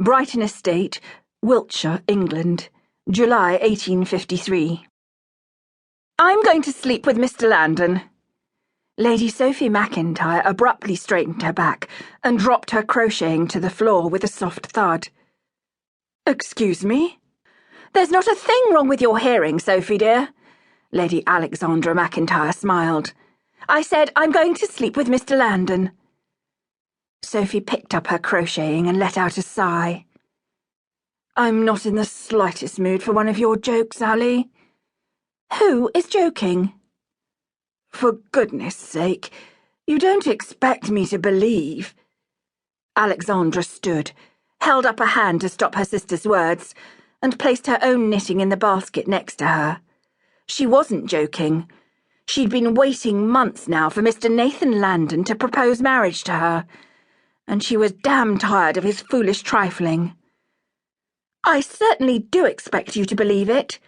Brighton Estate, Wiltshire, England, July 1853. I'm going to sleep with Mr. Landon. Lady Sophie MacIntyre abruptly straightened her back and dropped her crocheting to the floor with a soft thud. Excuse me? There's not a thing wrong with your hearing, Sophie dear. Lady Alexandra MacIntyre smiled. I said I'm going to sleep with Mr. Landon. Sophie picked up her crocheting and let out a sigh. I'm not in the slightest mood for one of your jokes, Ali. Who is joking? For goodness sake, you don't expect me to believe. Alexandra stood, held up a hand to stop her sister's words, and placed her own knitting in the basket next to her. She wasn't joking. She'd been waiting months now for Mr. Nathan Landon to propose marriage to her, and she was damn tired of his foolish trifling. I certainly do expect you to believe it.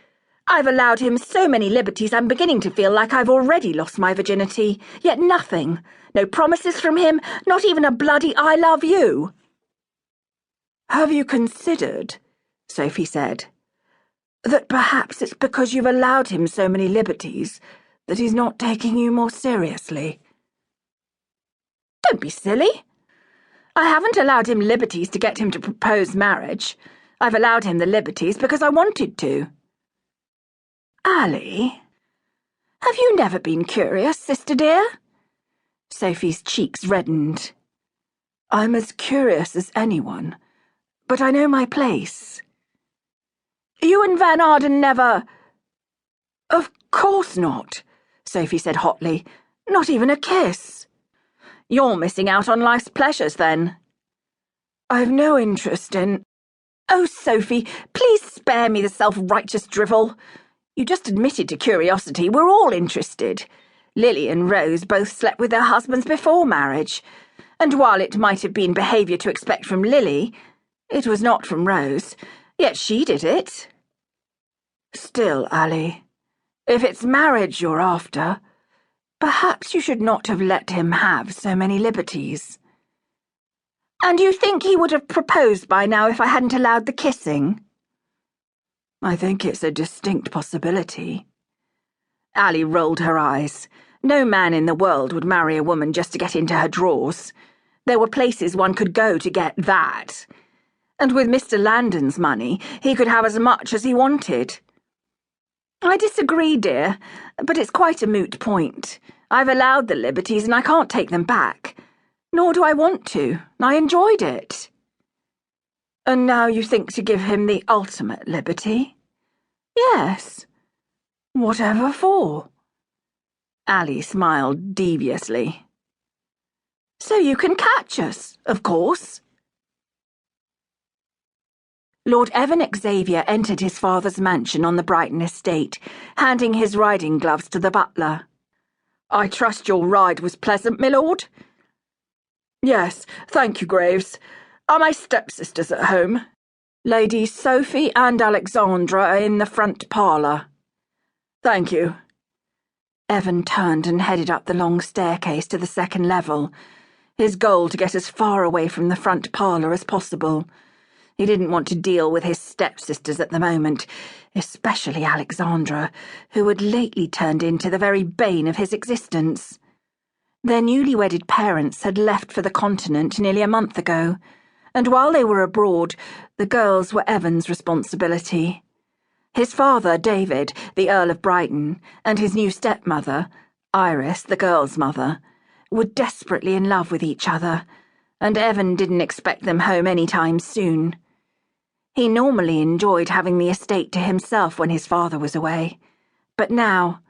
I've allowed him so many liberties I'm beginning to feel like I've already lost my virginity, yet nothing. No promises from him, not even a bloody I love you. Have you considered, Sophie said, that perhaps it's because you've allowed him so many liberties that he's not taking you more seriously? Don't be silly. I haven't allowed him liberties to get him to propose marriage. I've allowed him the liberties because I wanted to. Ali, have you never been curious, sister dear? Sophie's cheeks reddened. I'm as curious as anyone, but I know my place. You and Van Arden never... Of course not, Sophie said hotly. Not even a kiss. You're missing out on life's pleasures, then. I've no interest in... Oh, Sophie, please spare me the self-righteous drivel. You just admitted to curiosity. We're all interested. Lily and Rose both slept with their husbands before marriage, and while it might have been behaviour to expect from Lily, it was not from Rose, yet she did it. Still, Ali, if it's marriage you're after, perhaps you should not have let him have so many liberties. And you think he would have proposed by now if I hadn't allowed the kissing? I think it's a distinct possibility. Ali rolled her eyes. No man in the world would marry a woman just to get into her drawers. There were places one could go to get that. And with Mr. Landon's money, he could have as much as he wanted. I disagree, dear, but it's quite a moot point. I've allowed the liberties and I can't take them back. Nor do I want to. I enjoyed it. And now you think to give him the ultimate liberty? Yes. Whatever for? Ali smiled deviously. So you can catch us, of course. Lord Evan Xavier entered his father's mansion on the Brighton estate, handing his riding gloves to the butler. I trust your ride was pleasant, my lord? Yes, thank you, Graves. Are my stepsisters at home? Lady Sophie and Alexandra are in the front parlour. Thank you. Evan turned and headed up the long staircase to the second level, his goal to get as far away from the front parlour as possible. He didn't want to deal with his stepsisters at the moment, especially Alexandra, who had lately turned into the very bane of his existence. Their newly wedded parents had left for the continent nearly a month ago, and while they were abroad, the girls were Evan's responsibility. His father, David, the Earl of Brighton, and his new stepmother, Iris, the girl's mother, were desperately in love with each other, and Evan didn't expect them home any time soon. He normally enjoyed having the estate to himself when his father was away, but now,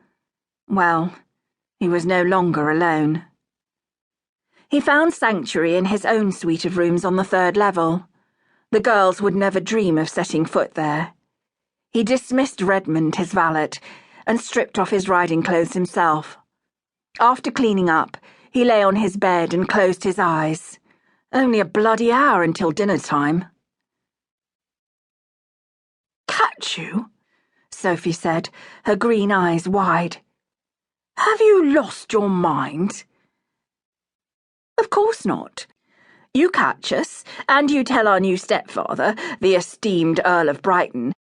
well, he was no longer alone. He found sanctuary in his own suite of rooms on the third level. The girls would never dream of setting foot there. He dismissed Redmond, his valet, and stripped off his riding clothes himself. After cleaning up, he lay on his bed and closed his eyes. Only a bloody hour until dinner time. Catch you? Sophie said, her green eyes wide. Have you lost your mind? Of course not. You catch us, and you tell our new stepfather, the esteemed Earl of Brighton,